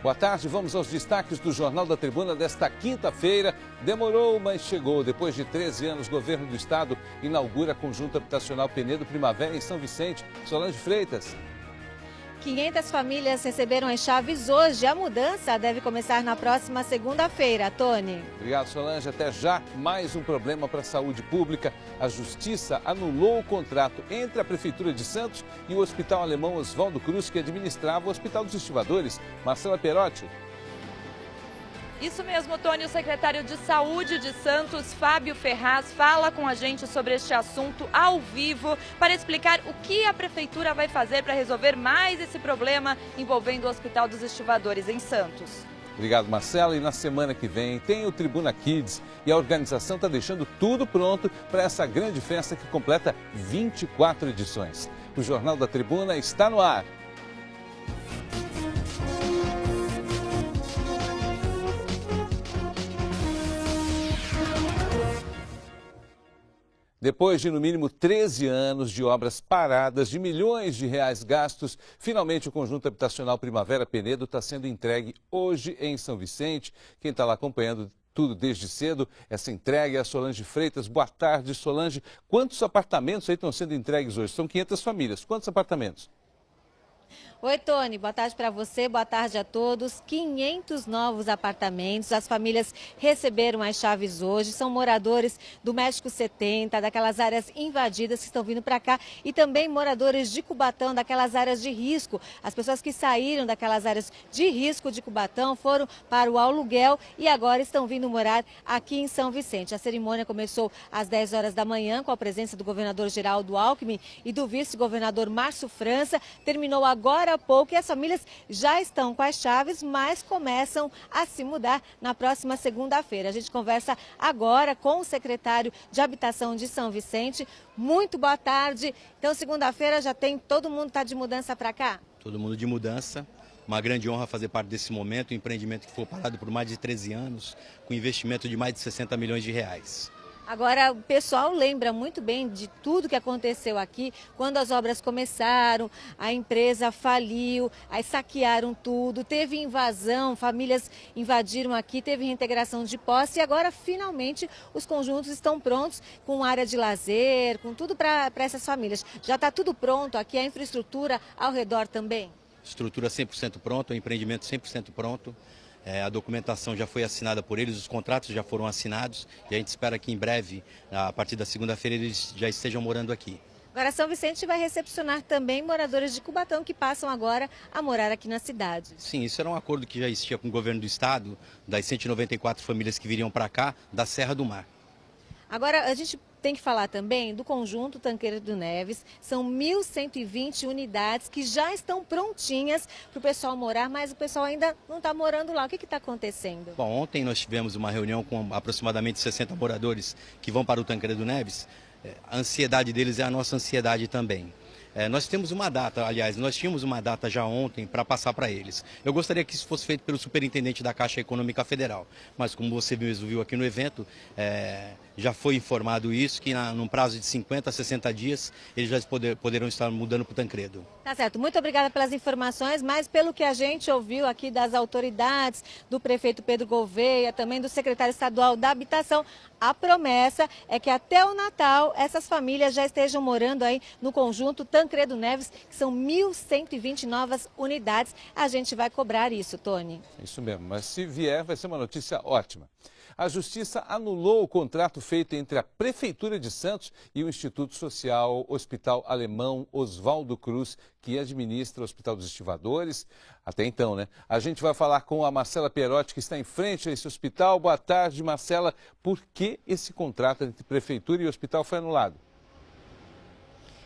Boa tarde, vamos aos destaques do Jornal da Tribuna desta quinta-feira. Demorou, mas chegou. Depois de 13 anos, o governo do estado inaugura a Conjunto Habitacional Penedo Primavera em São Vicente. Solange Freitas. 500 famílias receberam as chaves hoje. A mudança deve começar na próxima segunda-feira. Tony. Obrigado, Solange. Até já. Mais um problema para a saúde pública. A Justiça anulou o contrato entre a Prefeitura de Santos e o Hospital Alemão Oswaldo Cruz, que administrava o Hospital dos Estivadores. Marcela Perotti. Isso mesmo, Tony. O secretário de Saúde de Santos, Fábio Ferraz, fala com a gente sobre este assunto ao vivo para explicar o que a Prefeitura vai fazer para resolver mais esse problema envolvendo o Hospital dos Estivadores em Santos. Obrigado, Marcela. E na semana que vem tem o Tribuna Kids e a organização está deixando tudo pronto para essa grande festa que completa 24 edições. O Jornal da Tribuna está no ar. Depois de, no mínimo, 13 anos de obras paradas, de milhões de reais gastos, finalmente o Conjunto Habitacional Primavera Penedo está sendo entregue hoje em São Vicente. Quem está lá acompanhando tudo desde cedo, essa entrega é a Solange Freitas. Boa tarde, Solange. Quantos apartamentos aí estão sendo entregues hoje? São 500 famílias. Quantos apartamentos? Oi, Tony. Boa tarde para você, boa tarde a todos. 500 novos apartamentos, as famílias receberam as chaves hoje, são moradores do México 70, daquelas áreas invadidas que estão vindo para cá e também moradores de Cubatão, daquelas áreas de risco. As pessoas que saíram daquelas áreas de risco de Cubatão foram para o aluguel e agora estão vindo morar aqui em São Vicente. A cerimônia começou às 10 horas da manhã com a presença do governador Geraldo Alckmin e do vice-governador Márcio França. Terminou agora há pouco e as famílias já estão com as chaves, mas começam a se mudar na próxima segunda-feira. A gente conversa agora com o secretário de Habitação de São Vicente. Muito boa tarde. Então, segunda-feira já tem, todo mundo está de mudança para cá? Todo mundo de mudança. Uma grande honra fazer parte desse momento, um empreendimento que foi parado por mais de 13 anos, com investimento de mais de 60 milhões de reais. Agora, o pessoal lembra muito bem de tudo que aconteceu aqui, quando as obras começaram, a empresa faliu, aí saquearam tudo, teve invasão, famílias invadiram aqui, teve reintegração de posse e agora, finalmente, os conjuntos estão prontos com área de lazer, com tudo para essas famílias. Já está tudo pronto aqui, a infraestrutura ao redor também? Estrutura 100% pronta, o empreendimento 100% pronto. A documentação já foi assinada por eles, os contratos já foram assinados e a gente espera que em breve, a partir da segunda-feira, eles já estejam morando aqui. Agora, São Vicente vai recepcionar também moradores de Cubatão que passam agora a morar aqui na cidade. Sim, isso era um acordo que já existia com o governo do estado, das 194 famílias que viriam para cá, da Serra do Mar. Agora, a gente tem que falar também do Conjunto Tancredo Neves. São 1.120 unidades que já estão prontinhas para o pessoal morar, mas o pessoal ainda não está morando lá. O que está acontecendo? Bom, ontem nós tivemos uma reunião com aproximadamente 60 moradores que vão para o Tancredo Neves. A ansiedade deles é a nossa ansiedade também. Nós temos uma data, aliás, nós tínhamos uma data já ontem para passar para eles. Eu gostaria que isso fosse feito pelo superintendente da Caixa Econômica Federal, mas como você mesmo viu aqui no evento, já foi informado isso, que num prazo de 50 a 60 dias eles já poderão estar mudando para o Tancredo. Tá certo, muito obrigada pelas informações, mas pelo que a gente ouviu aqui das autoridades, do prefeito Pedro Gouveia, também do secretário estadual da Habitação, a promessa é que até o Natal essas famílias já estejam morando aí no Conjunto Tancredo Neves, que são 1.120 novas unidades. A gente vai cobrar isso, Tony. Isso mesmo, mas se vier vai ser uma notícia ótima. A Justiça anulou o contrato feito entre a Prefeitura de Santos e o Instituto Social Hospital Alemão Oswaldo Cruz, que administra o Hospital dos Estivadores. Até então, né? A gente vai falar com a Marcela Perotti, que está em frente a esse hospital. Boa tarde, Marcela. Por que esse contrato entre Prefeitura e hospital foi anulado?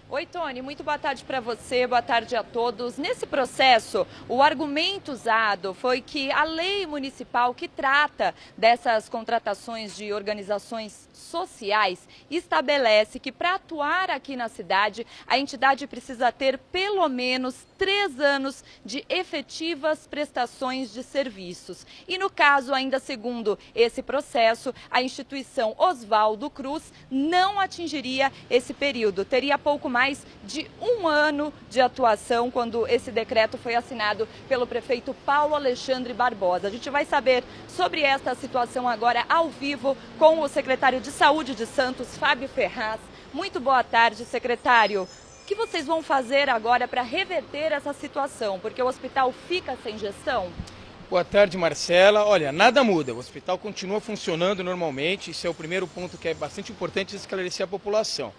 Oi, Tony, muito boa tarde para você, boa tarde a todos. Nesse processo, o argumento usado foi que a lei municipal que trata dessas contratações de organizações sociais estabelece que para atuar aqui na cidade, a entidade precisa ter pelo menos 3 anos de efetivas prestações de serviços. E no caso, ainda segundo esse processo, a instituição Oswaldo Cruz não atingiria esse período, teria pouco mais mais de um ano de atuação quando esse decreto foi assinado pelo prefeito Paulo Alexandre Barbosa. A gente vai saber sobre esta situação agora ao vivo com o secretário de Saúde de Santos, Fábio Ferraz. Muito boa tarde, secretário. O que vocês vão fazer agora para reverter essa situação? Porque o hospital fica sem gestão? Boa tarde, Marcela. Olha, nada muda. O hospital continua funcionando normalmente. Isso é o primeiro ponto que é bastante importante esclarecer a população.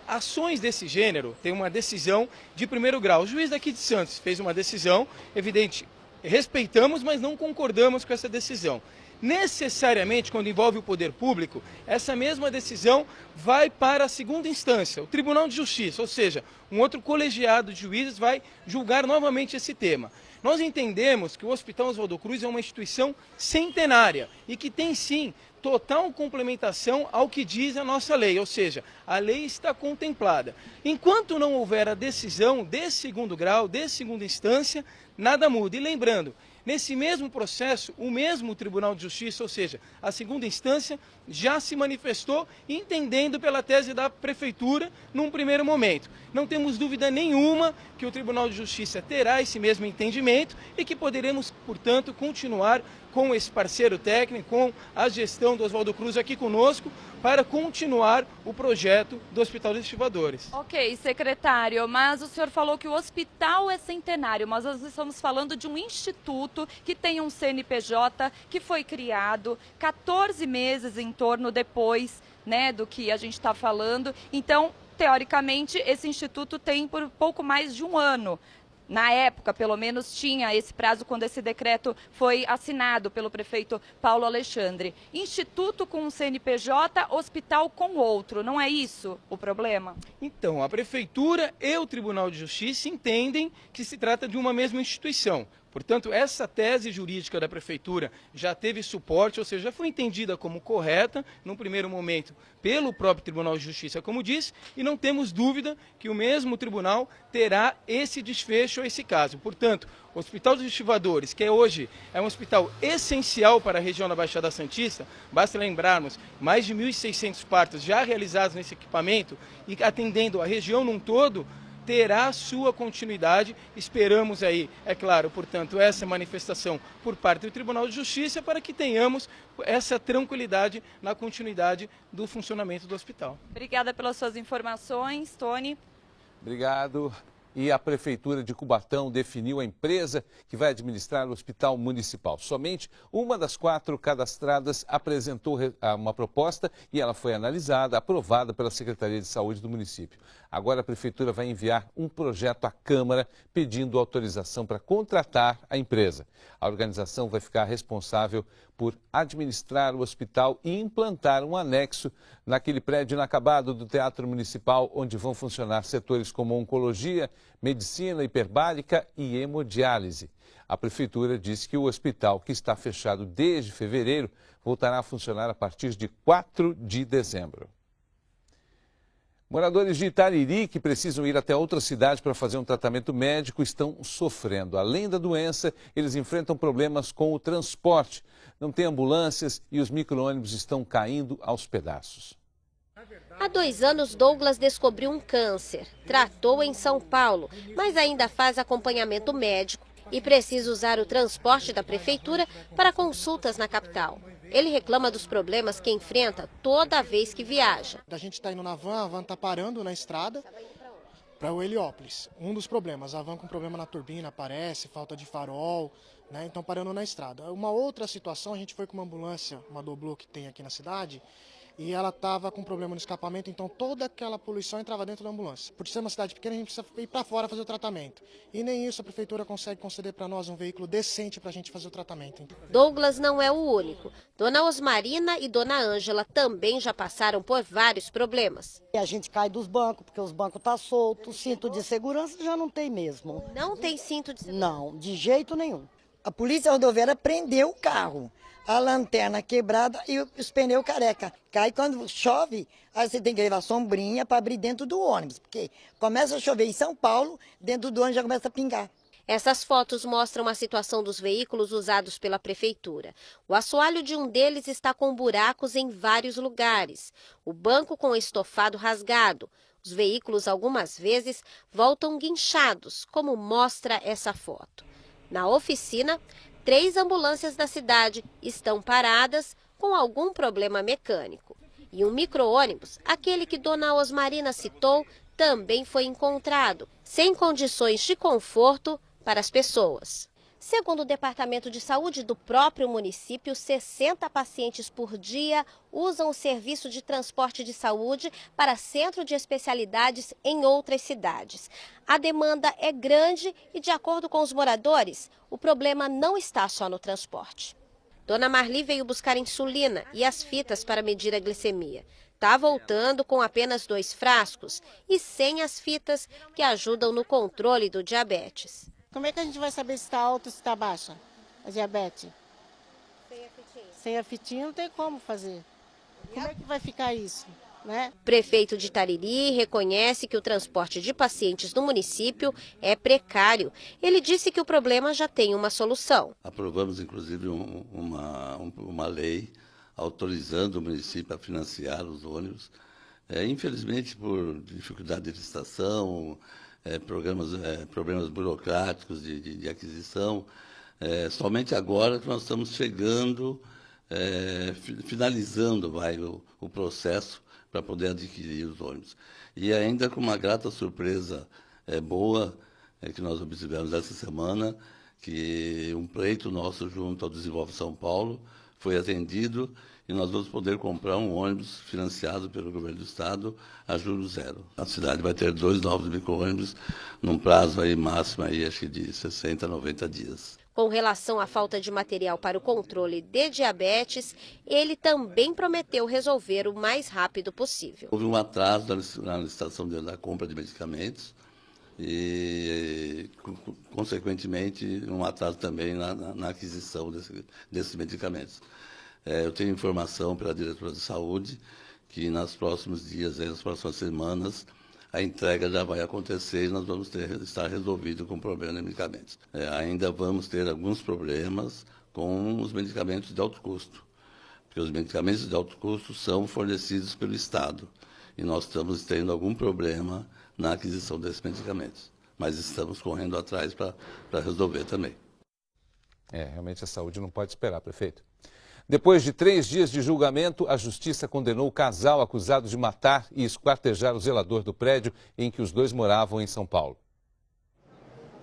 Ações desse gênero têm uma decisão de primeiro grau. O juiz daqui de Santos fez uma decisão, evidente, respeitamos, mas não concordamos com essa decisão. Necessariamente, quando envolve o poder público, essa mesma decisão vai para a segunda instância, o Tribunal de Justiça, ou seja, um outro colegiado de juízes vai julgar novamente esse tema. Nós entendemos que o Hospital Oswaldo Cruz é uma instituição centenária e que tem sim total complementação ao que diz a nossa lei, ou seja, a lei está contemplada. Enquanto não houver a decisão de segundo grau, de segunda instância, nada muda. E lembrando, nesse mesmo processo, o mesmo Tribunal de Justiça, ou seja, a segunda instância, já se manifestou entendendo pela tese da Prefeitura num primeiro momento. Não temos dúvida nenhuma que o Tribunal de Justiça terá esse mesmo entendimento e que poderemos, portanto, continuar com esse parceiro técnico, com a gestão do Oswaldo Cruz aqui conosco, para continuar o projeto do Hospital dos Estivadores. Ok, secretário, mas o senhor falou que o hospital é centenário, mas nós estamos falando de um instituto que tem um CNPJ que foi criado 14 meses em torno depois, né, do que a gente está falando. Então, teoricamente, esse instituto tem por pouco mais de um ano. Na época, pelo menos, tinha esse prazo quando esse decreto foi assinado pelo prefeito Paulo Alexandre. Instituto com um CNPJ, hospital com outro. Não é isso o problema? Então, a Prefeitura e o Tribunal de Justiça entendem que se trata de uma mesma instituição. Portanto, essa tese jurídica da Prefeitura já teve suporte, ou seja, já foi entendida como correta, num primeiro momento, pelo próprio Tribunal de Justiça, como disse, e não temos dúvida que o mesmo tribunal terá esse desfecho ou esse caso. Portanto, o Hospital dos Estivadores, que hoje é um hospital essencial para a região da Baixada Santista, basta lembrarmos, mais de 1.600 partos já realizados nesse equipamento e atendendo a região num todo, terá sua continuidade. Esperamos aí, é claro, portanto, essa manifestação por parte do Tribunal de Justiça para que tenhamos essa tranquilidade na continuidade do funcionamento do hospital. Obrigada pelas suas informações, Tony. Obrigado. E a Prefeitura de Cubatão definiu a empresa que vai administrar o Hospital Municipal. Somente uma das 4 cadastradas apresentou uma proposta e ela foi analisada, aprovada pela Secretaria de Saúde do município. Agora a Prefeitura vai enviar um projeto à Câmara pedindo autorização para contratar a empresa. A organização vai ficar responsável por administrar o hospital e implantar um anexo naquele prédio inacabado do Teatro Municipal, onde vão funcionar setores como oncologia, medicina hiperbárica e hemodiálise. A Prefeitura diz que o hospital, que está fechado desde fevereiro, voltará a funcionar a partir de 4 de dezembro. Moradores de Itariri que precisam ir até outra cidade para fazer um tratamento médico estão sofrendo. Além da doença, eles enfrentam problemas com o transporte. Não tem ambulâncias e os micro-ônibus estão caindo aos pedaços. Há 2 anos, Douglas descobriu um câncer. Tratou em São Paulo, mas ainda faz acompanhamento médico e precisa usar o transporte da prefeitura para consultas na capital. Ele reclama dos problemas que enfrenta toda vez que viaja. A gente está indo na van, a van está parando na estrada para o Heliópolis. Um dos problemas, a van com problema na turbina aparece, falta de farol, né? Então parando na estrada. Uma outra situação, a gente foi com uma ambulância, uma Doblo que tem aqui na cidade, e ela estava com problema no escapamento, então toda aquela poluição entrava dentro da ambulância. Por ser uma cidade pequena, a gente precisa ir para fora fazer o tratamento. E nem isso a prefeitura consegue conceder para nós um veículo decente para a gente fazer o tratamento. Douglas não é o único. Dona Osmarina e Dona Ângela também já passaram por vários problemas. A gente cai dos bancos, porque os bancos estão soltos, cinto de segurança já não tem mesmo. Não tem cinto de segurança? Não, de jeito nenhum. A polícia rodoviária prendeu o carro. A lanterna quebrada e os pneus careca. Cai quando chove, aí você tem que levar sombrinha para abrir dentro do ônibus. Porque começa a chover em São Paulo, dentro do ônibus já começa a pingar. Essas fotos mostram a situação dos veículos usados pela prefeitura. O assoalho de um deles está com buracos em vários lugares. O banco com estofado rasgado. Os veículos algumas vezes voltam guinchados, como mostra essa foto. Na oficina, 3 ambulâncias da cidade estão paradas com algum problema mecânico. E um micro-ônibus, aquele que Dona Osmarina citou, também foi encontrado, sem condições de conforto para as pessoas. Segundo o Departamento de Saúde do próprio município, 60 pacientes por dia usam o serviço de transporte de saúde para centro de especialidades em outras cidades. A demanda é grande e, de acordo com os moradores, o problema não está só no transporte. Dona Marli veio buscar insulina e as fitas para medir a glicemia. Está voltando com apenas 2 frascos e sem as fitas que ajudam no controle do diabetes. Como é que a gente vai saber se está alta ou se está baixa a diabetes? Sem a fitinha. Sem a fitinha não tem como fazer. Como é que vai ficar isso, né? O prefeito de Tariri reconhece que o transporte de pacientes no município é precário. Ele disse que o problema já tem uma solução. Aprovamos, inclusive, uma lei autorizando o município a financiar os ônibus. Infelizmente, por dificuldade de licitação, problemas burocráticos de aquisição, somente agora que nós estamos chegando, finalizando o processo para poder adquirir os ônibus. E ainda com uma grata surpresa boa que nós observamos essa semana, que um pleito nosso junto ao Desenvolve São Paulo foi atendido e nós vamos poder comprar um ônibus financiado pelo governo do estado a juros zero. A cidade vai ter 2 novos micro-ônibus num prazo máximo acho que de 60 a 90 dias. Com relação à falta de material para o controle de diabetes, ele também prometeu resolver o mais rápido possível. Houve um atraso na licitação da compra de medicamentos e, consequentemente, um atraso também na aquisição desses medicamentos. Eu tenho informação pela diretora de saúde que nos próximos dias, nas próximas semanas, a entrega já vai acontecer e nós vamos estar resolvido com o problema de medicamentos. Ainda vamos ter alguns problemas com os medicamentos de alto custo, porque os medicamentos de alto custo são fornecidos pelo Estado e nós estamos tendo algum problema na aquisição desses medicamentos, mas estamos correndo atrás para resolver também. Realmente a saúde não pode esperar, prefeito. Depois de 3 dias de julgamento, a justiça condenou o casal acusado de matar e esquartejar o zelador do prédio em que os dois moravam em São Paulo.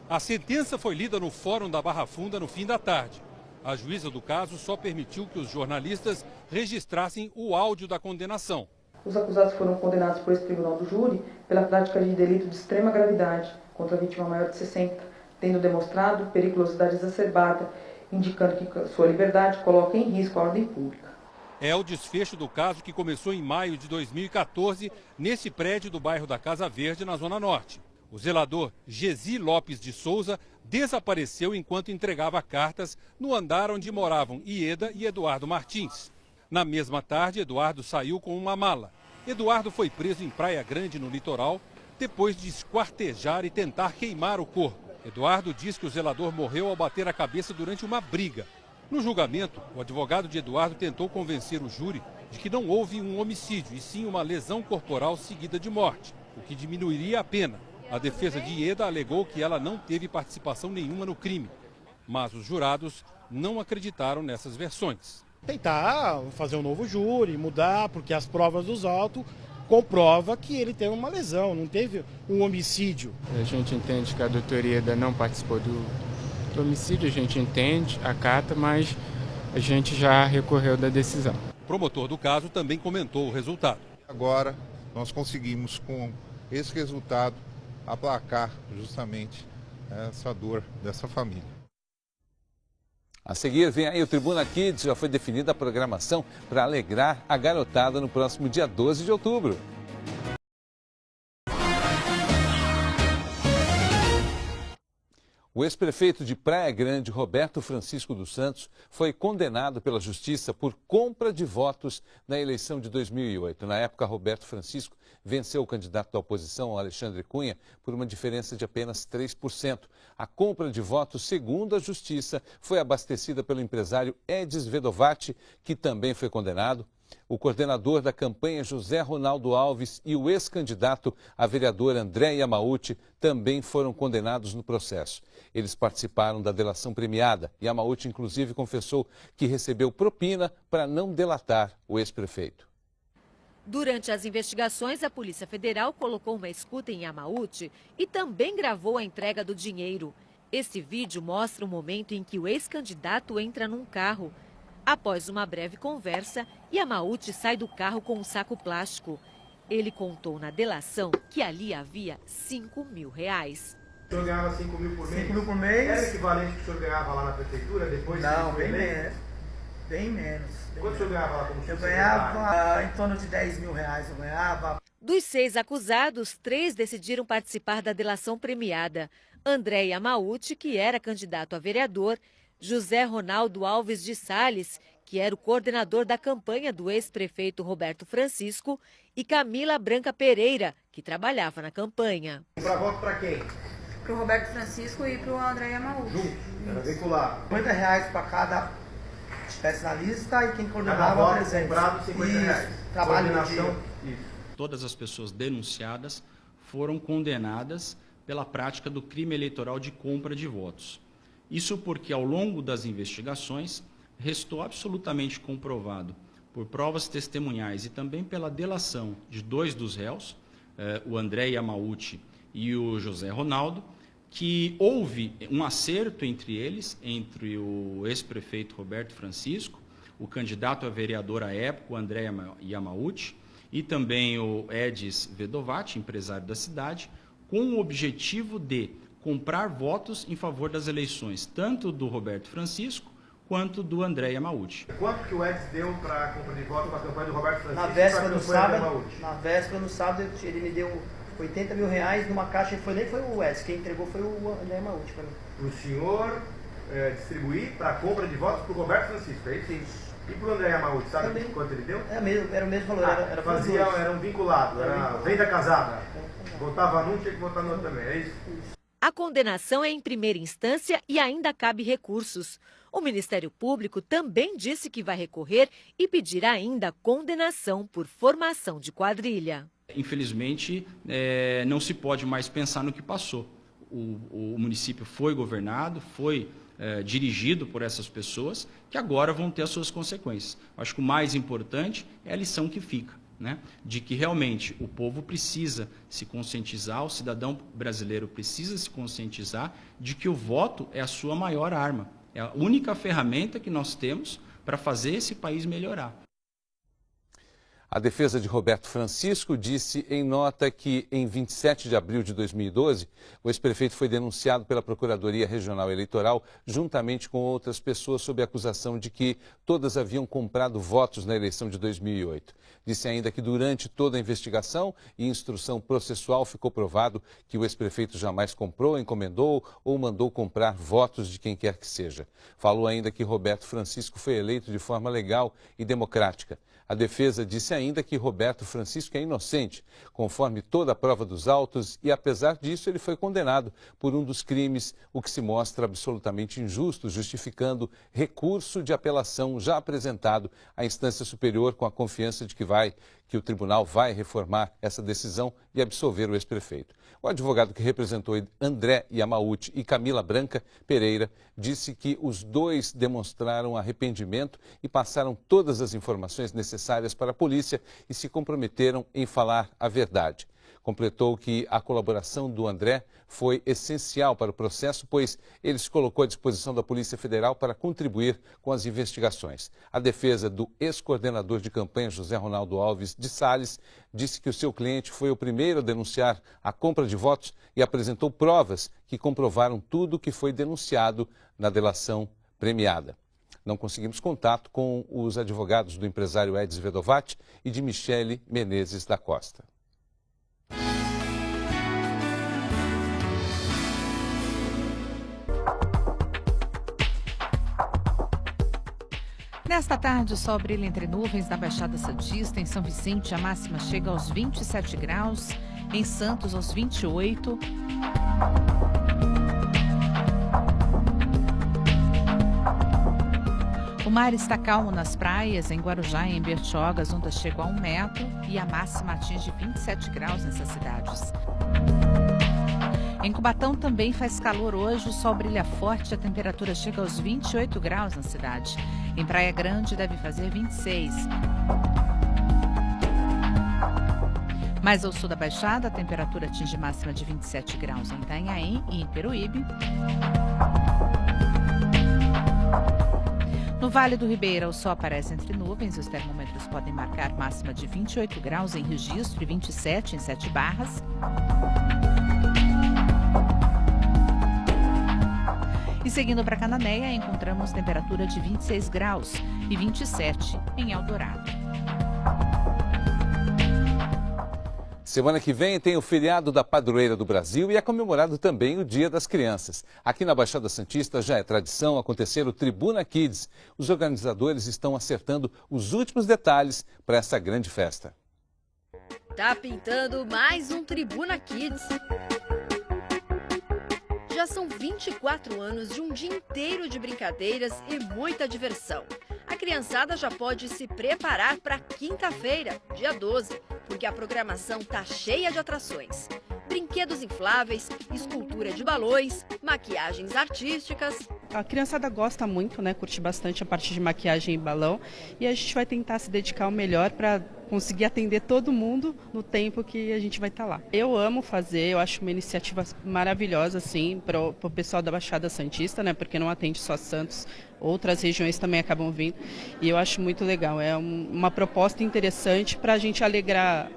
A sentença foi lida no Fórum da Barra Funda no fim da tarde. A juíza do caso só permitiu que os jornalistas registrassem o áudio da condenação. Os acusados foram condenados por esse tribunal do júri pela prática de delito de extrema gravidade contra a vítima maior de 60, tendo demonstrado periculosidade exacerbada, indicando que sua liberdade coloca em risco a ordem pública. É o desfecho do caso que começou em maio de 2014, nesse prédio do bairro da Casa Verde, na Zona Norte. O zelador Gesi Lopes de Souza desapareceu enquanto entregava cartas no andar onde moravam Ieda e Eduardo Martins. Na mesma tarde, Eduardo saiu com uma mala. Eduardo foi preso em Praia Grande, no litoral, depois de esquartejar e tentar queimar o corpo. Eduardo diz que o zelador morreu ao bater a cabeça durante uma briga. No julgamento, o advogado de Eduardo tentou convencer o júri de que não houve um homicídio, e sim uma lesão corporal seguida de morte, o que diminuiria a pena. A defesa de Ieda alegou que ela não teve participação nenhuma no crime, mas os jurados não acreditaram nessas versões. Tentar fazer um novo júri, mudar, porque as provas dos autos comprova que ele teve uma lesão, não teve um homicídio. A gente entende que a doutora Ieda não participou do homicídio, a gente entende, acata, mas a gente já recorreu da decisão. O promotor do caso também comentou o resultado. Agora nós conseguimos, com esse resultado, aplacar justamente essa dor dessa família. A seguir vem aí o Tribuna Kids, já foi definida a programação para alegrar a garotada no próximo dia 12 de outubro. O ex-prefeito de Praia Grande, Roberto Francisco dos Santos, foi condenado pela Justiça por compra de votos na eleição de 2008. Na época, Roberto Francisco venceu o candidato da oposição, Alexandre Cunha, por uma diferença de apenas 3%. A compra de votos, segundo a Justiça, foi abastecida pelo empresário Edis Vedovati, que também foi condenado. O coordenador da campanha José Ronaldo Alves e o ex-candidato a vereador André Yamauchi também foram condenados no processo. Eles participaram da delação premiada e Yamauchi, inclusive, confessou que recebeu propina para não delatar o ex-prefeito. Durante as investigações, a Polícia Federal colocou uma escuta em Yamauchi e também gravou a entrega do dinheiro. Esse vídeo mostra o momento em que o ex-candidato entra num carro. Após uma breve conversa, Yamauchi sai do carro com um saco plástico. Ele contou na delação que ali havia R$5.000. O senhor ganhava 5 mil por mês? 5 mil por mês? Era equivalente que o senhor ganhava lá na prefeitura depois? Não, bem menos. Bem menos. Quanto o senhor ganhava lá como Eu ganhava em torno de R$10.000, eu ganhava. Dos 6 acusados, 3 decidiram participar da delação premiada. André Yamauchi, que era candidato a vereador, José Ronaldo Alves de Sales, que era o coordenador da campanha do ex-prefeito Roberto Francisco, e Camila Branca Pereira, que trabalhava na campanha. Para voto para quem? Para o Roberto Francisco e para o André Yamauchi. Juntos? Era vinculado. R$50 para cada personalista e quem coordenava presente. Comprado R$50. Trabalho de dia. Todas as pessoas denunciadas foram condenadas pela prática do crime eleitoral de compra de votos. Isso porque, ao longo das investigações, restou absolutamente comprovado, por provas testemunhais e também pela delação de 2 dos réus, o André Yamauchi e o José Ronaldo, que houve um acerto entre eles, entre o ex-prefeito Roberto Francisco, o candidato a vereador à época, o André Yamauchi, e também o Edis Vedovati, empresário da cidade, com o objetivo de comprar votos em favor das eleições, tanto do Roberto Francisco quanto do André Yamauchi. Quanto que o Edis deu para a compra de votos para a campanha do Roberto Francisco? Na véspera, no sábado, ele me deu R$80.000 numa caixa, nem foi o Edis, quem entregou foi o André Yamauchi para mim. Para o senhor distribuir para a compra de votos para o Roberto Francisco, é isso? Isso. E para o André Yamauchi, sabe também, quanto ele deu? Era o mesmo valor, era um vinculado, era venda casada. Votava num, tinha que votar no outro também, é isso? A condenação é em primeira instância e ainda cabe recursos. O Ministério Público também disse que vai recorrer e pedir ainda condenação por formação de quadrilha. Infelizmente, não se pode mais pensar no que passou. O município foi governado, foi dirigido por essas pessoas que agora vão ter as suas consequências. Acho que o mais importante é a lição que fica, né? De que realmente o povo precisa se conscientizar, o cidadão brasileiro precisa se conscientizar de que o voto é a sua maior arma. É a única ferramenta que nós temos para fazer esse país melhorar. A defesa de Roberto Francisco disse em nota que, em 27 de abril de 2012, o ex-prefeito foi denunciado pela Procuradoria Regional Eleitoral, juntamente com outras pessoas, sob a acusação de que todas haviam comprado votos na eleição de 2008. Disse ainda que, durante toda a investigação e instrução processual, ficou provado que o ex-prefeito jamais comprou, encomendou ou mandou comprar votos de quem quer que seja. Falou ainda que Roberto Francisco foi eleito de forma legal e democrática. A defesa disse ainda que Roberto Francisco é inocente, conforme toda a prova dos autos, e apesar disso ele foi condenado por um dos crimes, o que se mostra absolutamente injusto, justificando recurso de apelação já apresentado à instância superior com a confiança de que o tribunal vai reformar essa decisão e absolver o ex-prefeito. O advogado que representou André Yamauchi e Camila Branca Pereira disse que os dois demonstraram arrependimento e passaram todas as informações necessárias para a polícia e se comprometeram em falar a verdade. Completou que a colaboração do André foi essencial para o processo, pois ele se colocou à disposição da Polícia Federal para contribuir com as investigações. A defesa do ex-coordenador de campanha, José Ronaldo Alves de Sales, disse que o seu cliente foi o primeiro a denunciar a compra de votos e apresentou provas que comprovaram tudo o que foi denunciado na delação premiada. Não conseguimos contato com os advogados do empresário Edis Vedovati e de Michele Menezes da Costa. Nesta tarde, o sol brilha entre nuvens na Baixada Santista. Em São Vicente, a máxima chega aos 27 graus. Em Santos, aos 28. O mar está calmo nas praias. Em Guarujá e em Bertioga, as ondas chegam a 1 metro e a máxima atinge 27 graus nessas cidades. Em Cubatão também faz calor hoje, o sol brilha forte, a temperatura chega aos 28 graus na cidade. Em Praia Grande deve fazer 26. Mais ao sul da Baixada, a temperatura atinge máxima de 27 graus em Itanhaém e em Peruíbe. No Vale do Ribeira, o sol aparece entre nuvens e os termômetros podem marcar máxima de 28 graus em Registro e 27 em 7 Barras. E seguindo para Cananéia, encontramos temperatura de 26 graus e 27 em Eldorado. Semana que vem tem o feriado da Padroeira do Brasil e é comemorado também o Dia das Crianças. Aqui na Baixada Santista já é tradição acontecer o Tribuna Kids. Os organizadores estão acertando os últimos detalhes para essa grande festa. Tá pintando mais um Tribuna Kids. Já são 24 anos de um dia inteiro de brincadeiras e muita diversão. A criançada já pode se preparar para quinta-feira, dia 12, porque a programação tá cheia de atrações. Brinquedos infláveis, escultura de balões, maquiagens artísticas. A criançada gosta muito, né? Curte bastante a parte de maquiagem e balão. E a gente vai tentar se dedicar ao melhor para conseguir atender todo mundo no tempo que a gente vai estar lá. Eu amo fazer, eu acho uma iniciativa maravilhosa, assim, para o pessoal da Baixada Santista, né? Porque não atende só Santos, outras regiões também acabam vindo. E eu acho muito legal, é uma proposta interessante para a gente alegrar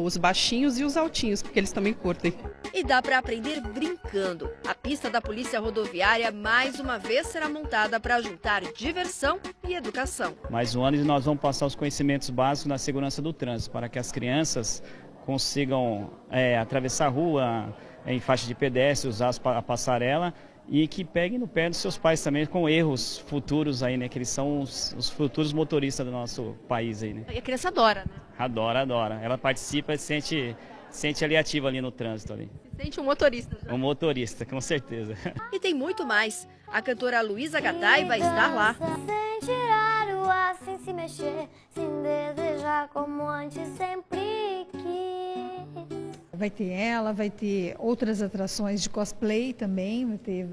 os baixinhos e os altinhos, porque eles também curtem. E dá para aprender brincando. A pista da Polícia Rodoviária mais uma vez será montada para juntar diversão e educação. Mais um ano e nós vamos passar os conhecimentos básicos na segurança do trânsito, para que as crianças consigam atravessar a rua em faixa de pedestre, usar a passarela e que peguem no pé dos seus pais também com erros futuros aí, né? Que eles são os futuros motoristas do nosso país aí, né? E a criança adora, né? Adora, adora. Ela participa e sente ali ativa ali no trânsito ali. Se sente um motorista. Já. Um motorista, com certeza. E tem muito mais. A cantora Luísa Gattai vai estar lá. Sem tirar o ar, sem se mexer, sem desejar como antes sempre quis. Vai ter ela, vai ter outras atrações de cosplay também, vai ter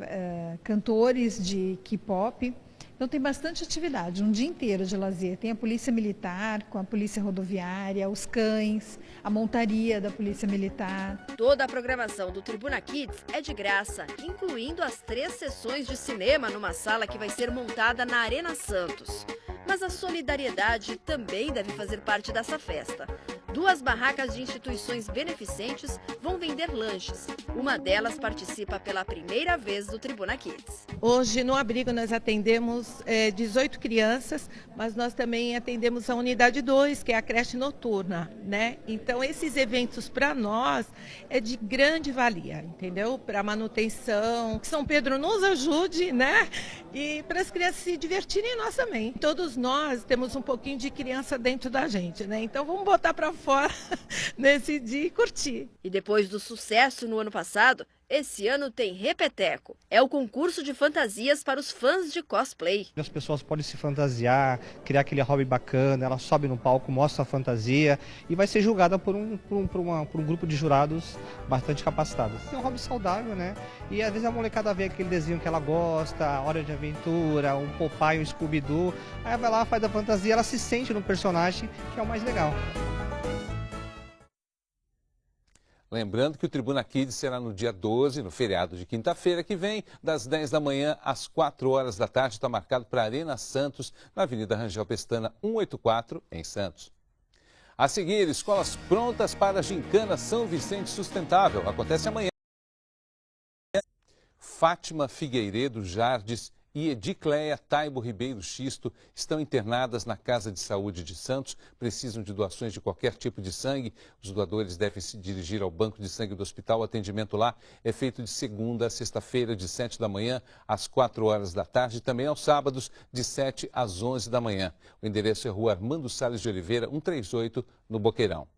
cantores de K-pop. Então tem bastante atividade, um dia inteiro de lazer. Tem a Polícia Militar, com a Polícia Rodoviária, os cães, a montaria da Polícia Militar. Toda a programação do Tribuna Kids é de graça, incluindo as 3 sessões de cinema numa sala que vai ser montada na Arena Santos. Mas a solidariedade também deve fazer parte dessa festa. 2 barracas de instituições beneficentes vão vender lanches. Uma delas participa pela primeira vez do Tribuna Kids. Hoje no abrigo nós atendemos 18 crianças, mas nós também atendemos a unidade 2, que é a creche noturna, né? Então esses eventos para nós é de grande valia, entendeu? Para manutenção, que São Pedro nos ajude, né? E para as crianças se divertirem, nós também. Todos nós temos um pouquinho de criança dentro da gente, né? Então vamos botar para fora nesse dia e curtir. E depois do sucesso no ano passado, esse ano tem Repeteco. É o concurso de fantasias para os fãs de cosplay. As pessoas podem se fantasiar, criar aquele hobby bacana, ela sobe no palco, mostra a fantasia e vai ser julgada por um grupo de jurados bastante capacitados. É um hobby saudável, né? E às vezes a molecada vê aquele desenho que ela gosta, Hora de Aventura, um Popeye, um Scooby-Doo, aí ela vai lá, faz a fantasia, ela se sente no personagem, que é o mais legal. Lembrando que o Tribuna Kids será no dia 12, no feriado de quinta-feira que vem, das 10 da manhã às 4 horas da tarde. Está marcado para a Arena Santos, na Avenida Rangel Pestana 184, em Santos. A seguir, escolas prontas para a Gincana São Vicente Sustentável. Acontece amanhã. Fátima Figueiredo Jardes e Edicleia Taibo Ribeiro Xisto estão internadas na Casa de Saúde de Santos, precisam de doações de qualquer tipo de sangue. Os doadores devem se dirigir ao banco de sangue do hospital. O atendimento lá é feito de segunda a sexta-feira, de 7 da manhã às 4 horas da tarde, e também aos sábados, de 7 às 11 da manhã. O endereço é Rua Armando Salles de Oliveira, 138, no Boqueirão.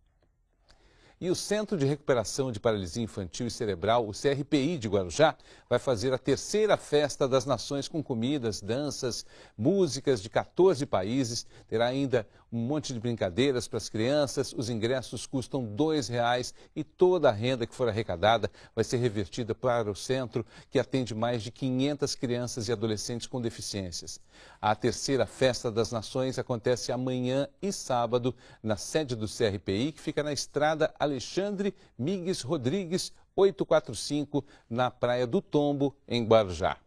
E o Centro de Recuperação de Paralisia Infantil e Cerebral, o CRPI de Guarujá, vai fazer a terceira Festa das Nações com comidas, danças, músicas de 14 países. Terá ainda um monte de brincadeiras para as crianças. Os ingressos custam R$ 2,00 e toda a renda que for arrecadada vai ser revertida para o centro, que atende mais de 500 crianças e adolescentes com deficiências. A terceira Festa das Nações acontece amanhã e sábado na sede do CRPI, que fica na estrada Alexandre Migues Rodrigues, 845, na Praia do Tombo, em Guarujá.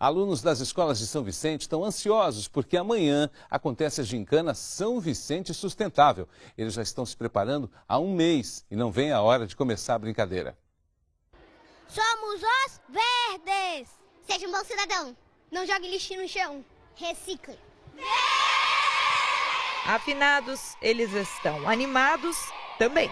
Alunos das escolas de São Vicente estão ansiosos porque amanhã acontece a gincana São Vicente Sustentável. Eles já estão se preparando há um mês e não vem a hora de começar a brincadeira. Somos os verdes! Seja um bom cidadão, não jogue lixo no chão, recicle. Afinados, eles estão animados também.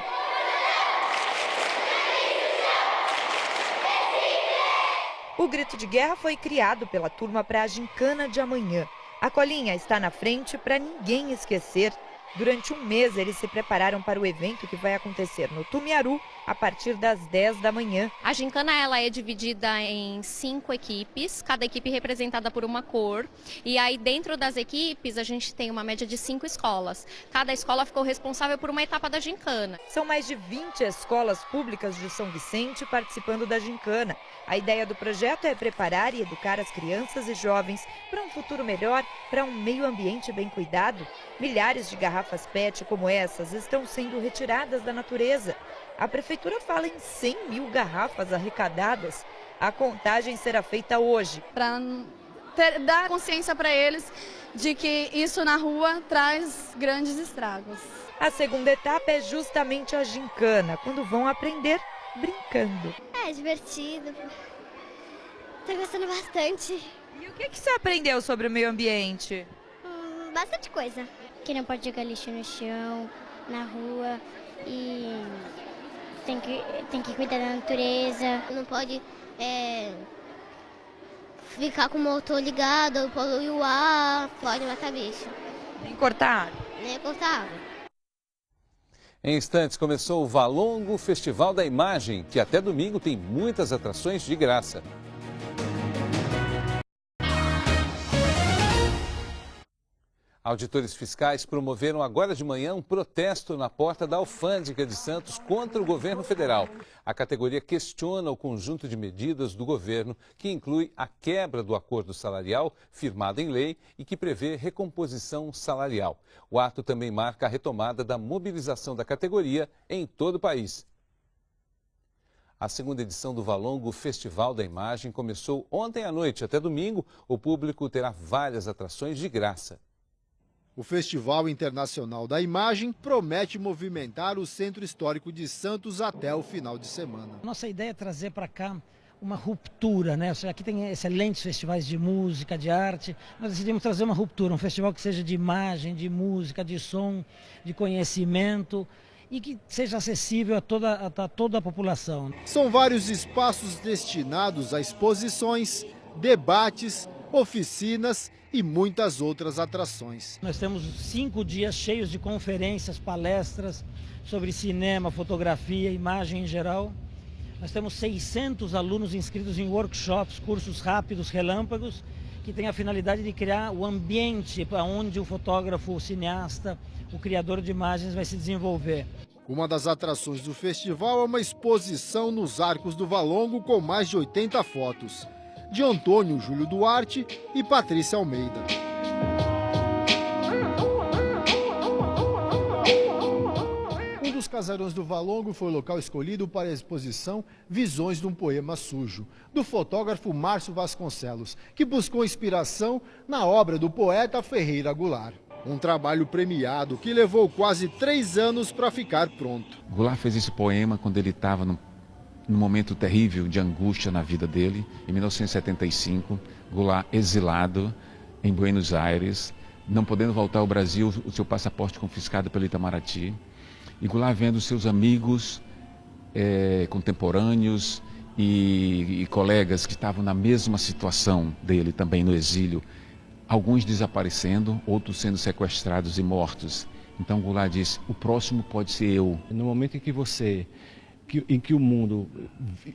O grito de guerra foi criado pela turma para a gincana de amanhã. A colinha está na frente para ninguém esquecer. Durante um mês, eles se prepararam para o evento que vai acontecer no Tumiaru a partir das 10 da manhã. A gincana ela é dividida em 5 equipes, cada equipe representada por uma cor. E aí dentro das equipes a gente tem uma média de 5 escolas. Cada escola ficou responsável por uma etapa da gincana. São mais de 20 escolas públicas de São Vicente participando da gincana. A ideia do projeto é preparar e educar as crianças e jovens para um futuro melhor, para um meio ambiente bem cuidado. Milhares de garrafas PET como essas estão sendo retiradas da natureza. A prefeitura fala em 100 mil garrafas arrecadadas. A contagem será feita hoje. Para dar consciência para eles de que isso na rua traz grandes estragos. A segunda etapa é justamente a gincana, quando vão aprender brincando. É divertido. Tô gostando bastante. E o que você aprendeu sobre o meio ambiente? Bastante coisa. Que não pode jogar lixo no chão, na rua, e tem que cuidar da natureza. Não pode ficar com o motor ligado, poluir o ar, pode matar bicho. Nem cortar? Nem cortar água. Em instantes começou o Valongo Festival da Imagem, que até domingo tem muitas atrações de graça. Auditores fiscais promoveram agora de manhã um protesto na porta da Alfândega de Santos contra o governo federal. A categoria questiona o conjunto de medidas do governo, que inclui a quebra do acordo salarial firmado em lei e que prevê recomposição salarial. O ato também marca a retomada da mobilização da categoria em todo o país. A segunda edição do Valongo Festival da Imagem começou ontem à noite. Até domingo, o público terá várias atrações de graça. O Festival Internacional da Imagem promete movimentar o Centro Histórico de Santos até o final de semana. Nossa ideia é trazer para cá uma ruptura, né? Ou seja, aqui tem excelentes festivais de música, de arte. Nós decidimos trazer uma ruptura, um festival que seja de imagem, de música, de som, de conhecimento e que seja acessível a toda a população. São vários espaços destinados a exposições, debates, oficinas e muitas outras atrações. Nós temos 5 dias cheios de conferências, palestras sobre cinema, fotografia, imagem em geral. Nós temos 600 alunos inscritos em workshops, cursos rápidos, relâmpagos, que têm a finalidade de criar o ambiente para onde o fotógrafo, o cineasta, o criador de imagens vai se desenvolver. Uma das atrações do festival é uma exposição nos Arcos do Valongo com mais de 80 fotos, de Antônio Júlio Duarte e Patrícia Almeida. Um dos casarões do Valongo foi o local escolhido para a exposição Visões de um Poema Sujo, do fotógrafo Márcio Vasconcelos, que buscou inspiração na obra do poeta Ferreira Goulart. Um trabalho premiado que levou quase 3 anos para ficar pronto. Goulart fez esse poema quando ele estava num momento terrível de angústia na vida dele, em 1975, Goulart exilado em Buenos Aires, não podendo voltar ao Brasil, o seu passaporte confiscado pelo Itamaraty, e Goulart vendo seus amigos contemporâneos e colegas que estavam na mesma situação dele também no exílio, alguns desaparecendo, outros sendo sequestrados e mortos. Então Goulart disse, o próximo pode ser eu. No momento em que o mundo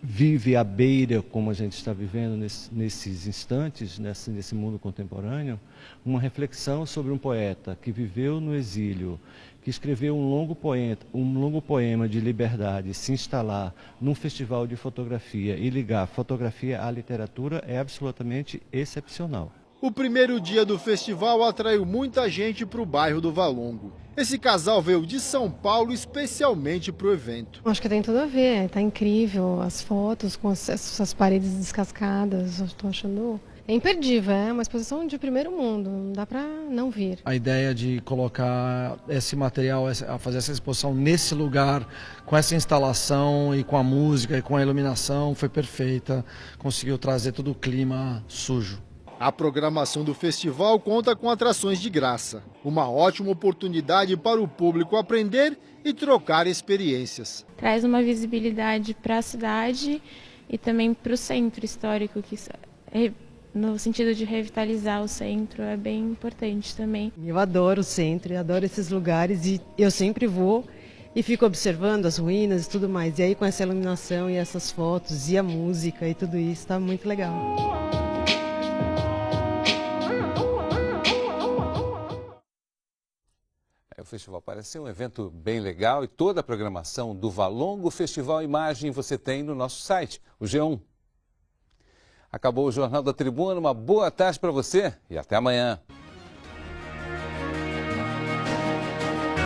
vive à beira, como a gente está vivendo nesses instantes, nesse mundo contemporâneo, uma reflexão sobre um poeta que viveu no exílio, que escreveu um longo poema de liberdade, se instalar num festival de fotografia e ligar fotografia à literatura é absolutamente excepcional. O primeiro dia do festival atraiu muita gente para o bairro do Valongo. Esse casal veio de São Paulo especialmente para o evento. Acho que tem tudo a ver, tá incrível, as fotos com essas paredes descascadas, estou achando... É imperdível, é uma exposição de primeiro mundo, não dá para não vir. A ideia de colocar esse material, fazer essa exposição nesse lugar, com essa instalação e com a música e com a iluminação, foi perfeita, conseguiu trazer todo o clima sujo. A programação do festival conta com atrações de graça. Uma ótima oportunidade para o público aprender e trocar experiências. Traz uma visibilidade para a cidade e também para o centro histórico, que no sentido de revitalizar o centro é bem importante também. Eu adoro o centro, eu adoro esses lugares e eu sempre vou e fico observando as ruínas e tudo mais. E aí com essa iluminação e essas fotos e a música e tudo isso, está muito legal. O festival parece ser um evento bem legal e toda a programação do Valongo Festival Imagem você tem no nosso site, o G1. Acabou o Jornal da Tribuna, uma boa tarde para você e até amanhã.